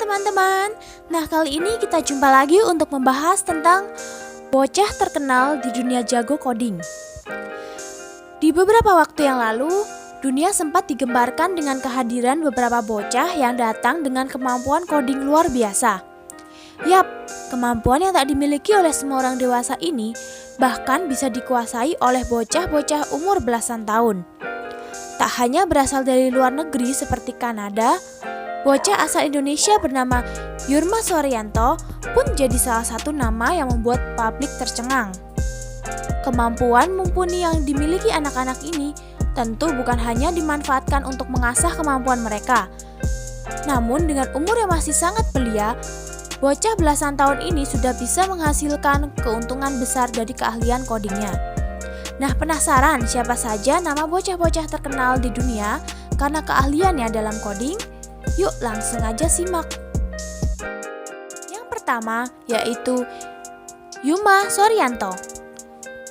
teman-teman. Nah, kali ini kita jumpa lagi untuk membahas tentang bocah terkenal di dunia jago coding. Di beberapa waktu yang lalu, dunia sempat digemparkan dengan kehadiran beberapa bocah yang datang dengan kemampuan coding luar biasa. Yap, kemampuan yang tak dimiliki oleh semua orang dewasa ini bahkan bisa dikuasai oleh bocah-bocah umur belasan tahun. Tak hanya berasal dari luar negeri seperti Kanada, bocah asal Indonesia bernama Yurma Suharyanto pun jadi salah satu nama yang membuat publik tercengang. Kemampuan mumpuni yang dimiliki anak-anak ini tentu bukan hanya dimanfaatkan untuk mengasah kemampuan mereka. Namun dengan umur yang masih sangat belia, bocah belasan tahun ini sudah bisa menghasilkan keuntungan besar dari keahlian codingnya. Nah, penasaran siapa saja nama bocah-bocah terkenal di dunia karena keahliannya dalam coding? Yuk langsung aja simak. Yang pertama yaitu Yurma Suharyanto.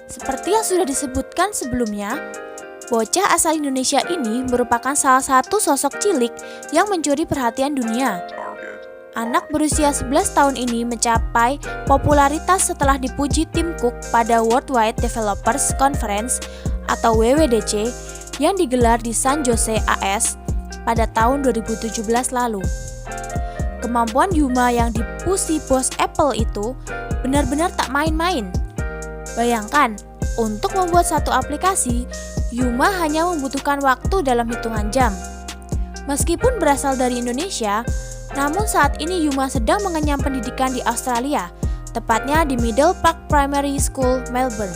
Seperti yang sudah disebutkan sebelumnya, bocah asal Indonesia ini merupakan salah satu sosok cilik yang mencuri perhatian dunia. Anak berusia 11 tahun ini mencapai popularitas setelah dipuji Tim Cook pada Worldwide Developers Conference atau WWDC yang digelar di San Jose, AS pada tahun 2017 lalu. Kemampuan Yurma yang dipuji bos Apple itu benar-benar tak main-main. Bayangkan, untuk membuat satu aplikasi, Yurma hanya membutuhkan waktu dalam hitungan jam. Meskipun berasal dari Indonesia, namun saat ini Yurma sedang mengenyam pendidikan di Australia, tepatnya di Middle Park Primary School, Melbourne.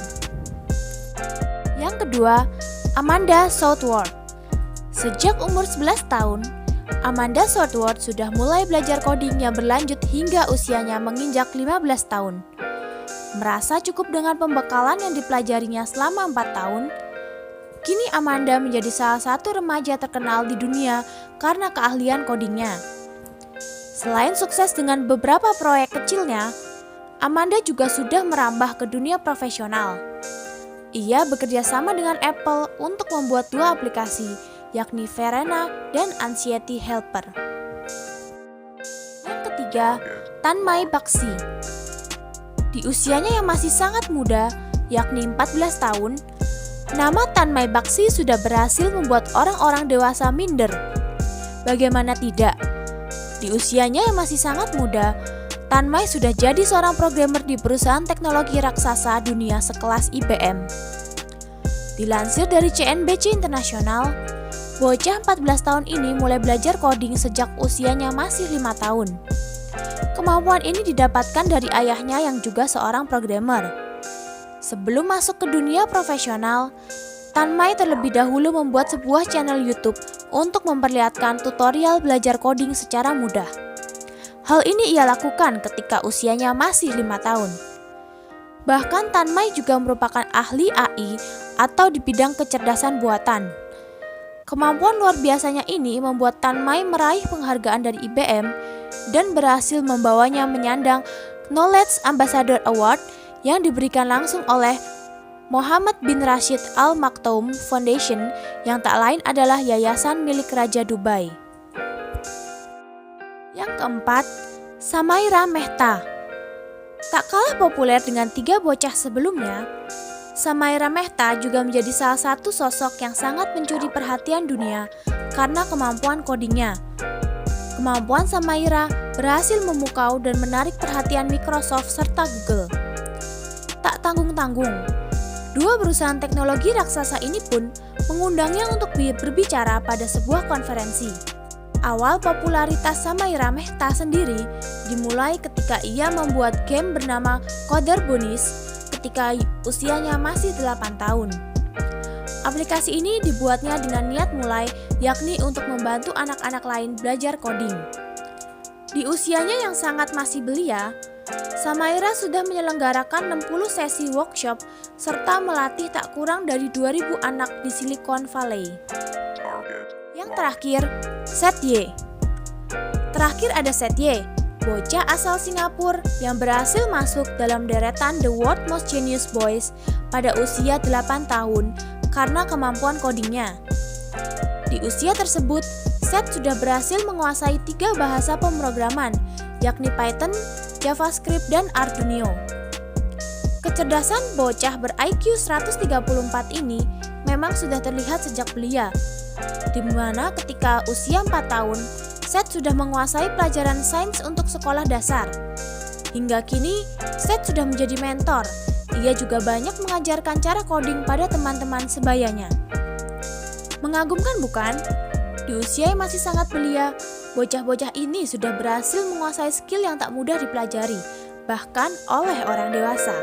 Yang kedua, Amanda Southworth. Sejak umur 11 tahun, Amanda Southworth sudah mulai belajar coding yang berlanjut hingga usianya menginjak 15 tahun. Merasa cukup dengan pembekalan yang dipelajarinya selama 4 tahun, kini Amanda menjadi salah satu remaja terkenal di dunia karena keahlian codingnya. Selain sukses dengan beberapa proyek kecilnya, Amanda juga sudah merambah ke dunia profesional. Ia bekerja sama dengan Apple untuk membuat dua aplikasi, yakni Verena dan Anxiety Helper. Yang ketiga, Tanmay Bakshi. Di usianya yang masih sangat muda, yakni 14 tahun, nama Tanmay Bakshi sudah berhasil membuat orang-orang dewasa minder. Bagaimana tidak? Di usianya yang masih sangat muda, Tanmay sudah jadi seorang programmer di perusahaan teknologi raksasa dunia sekelas IBM. Dilansir dari CNBC International, bocah 14 tahun ini mulai belajar coding sejak usianya masih 5 tahun. Kemampuan ini didapatkan dari ayahnya yang juga seorang programmer. Sebelum masuk ke dunia profesional, Tanmay terlebih dahulu membuat sebuah channel YouTube untuk memperlihatkan tutorial belajar coding secara mudah. Hal ini ia lakukan ketika usianya masih 5 tahun. Bahkan Tanmay juga merupakan ahli AI atau di bidang kecerdasan buatan. Kemampuan luar biasanya ini membuat Tanmay meraih penghargaan dari IBM dan berhasil membawanya menyandang Knowledge Ambassador Award yang diberikan langsung oleh Mohammed bin Rashid Al Maktoum Foundation yang tak lain adalah yayasan milik Raja Dubai. Yang keempat, Samaira Mehta. Tak kalah populer dengan 3 bocah sebelumnya, Samaira Mehta juga menjadi salah satu sosok yang sangat mencuri perhatian dunia karena kemampuan codingnya. Kemampuan Samaira berhasil memukau dan menarik perhatian Microsoft serta Google. Tak tanggung-tanggung, dua perusahaan teknologi raksasa ini pun mengundangnya untuk berbicara pada sebuah konferensi. Awal popularitas Samaira Mehta sendiri dimulai ketika ia membuat game bernama Coder Bunnies ketika usianya masih 8 tahun. Aplikasi ini dibuatnya dengan niat mulai, yakni untuk membantu anak-anak lain belajar coding. Di usianya yang sangat masih belia, Samaira sudah menyelenggarakan 60 sesi workshop serta melatih tak kurang dari 2.000 anak di Silicon Valley. Yang terakhir, Seth Ye. Terakhir ada Seth Ye, bocah asal Singapura yang berhasil masuk dalam deretan The World Most Genius Boys pada usia 8 tahun karena kemampuan codingnya. Di usia tersebut, Seth sudah berhasil menguasai 3 bahasa pemrograman, yakni Python, JavaScript, dan Arduino. Kecerdasan bocah ber-IQ 134 ini memang sudah terlihat sejak belia, di mana ketika usia 4 tahun, Seth sudah menguasai pelajaran sains untuk sekolah dasar. Hingga kini, Seth sudah menjadi mentor. Ia juga banyak mengajarkan cara coding pada teman-teman sebayanya. Mengagumkan bukan? Di usia yang masih sangat belia, bocah-bocah ini sudah berhasil menguasai skill yang tak mudah dipelajari, bahkan oleh orang dewasa.